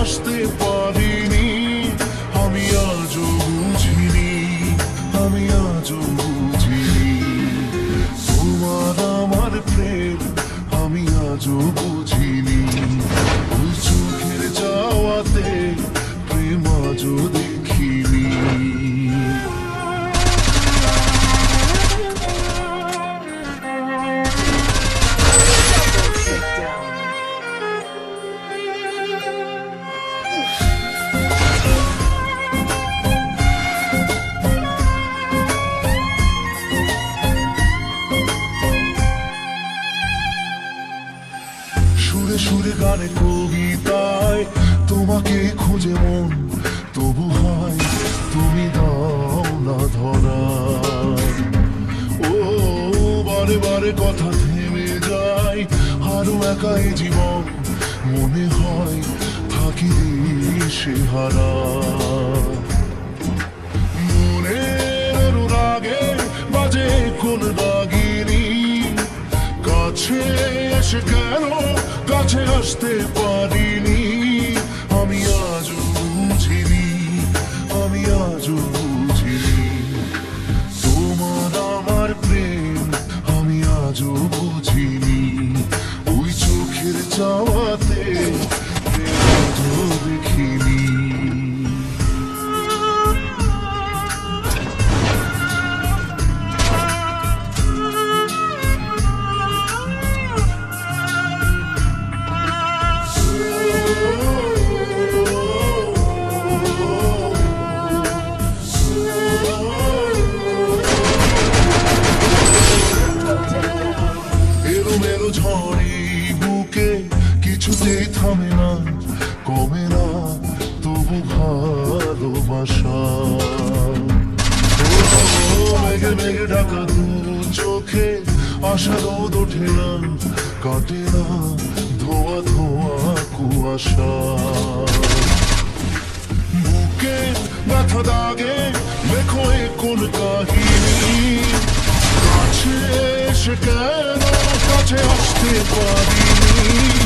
আসতে পারিনি। আমি আজও বুঝিনি, আমি আজও বুঝিনি তোমার আমার প্রেম, আমি আজও বুঝিনি। ওই চোখের যাওয়াতে প্রেম আজও দেখিনি। সুরে সুরে গানে কবিতায় তোমাকে খুঁজে মন, তবু হয় তুমি দাও না ধরা। ও বারে বারে কথা থেমে যায়, আরো একাই জীবন মনে হয় থাকি সে হারা। মনের অনুরাগে বাজে কোন রাগিনী, কাছে এসে কেন কাছে আসতে পারিনি। আমি আজও বুঝিনি, আমি আজও বুঝিনি তোমার আমার প্রেম, আমি আজও বুঝিনি। ওই চোখের চাওয়াতে প্রেম আজও দেখিনি। এলো ঝড়ে বুকে কিছুতেই থামে না, কমে না তবু ভালোবাসা। মেঘে মেঘে ঢাকা দু চোখে আশা রোদ ওঠে না, কাটে না ধোয়া ধোয়া কুয়াশা। বুকে ব্যথা দাগে লেখো এ কোন কাহিনী, কাছে এসে কেন কাছে আসতে পারিনি।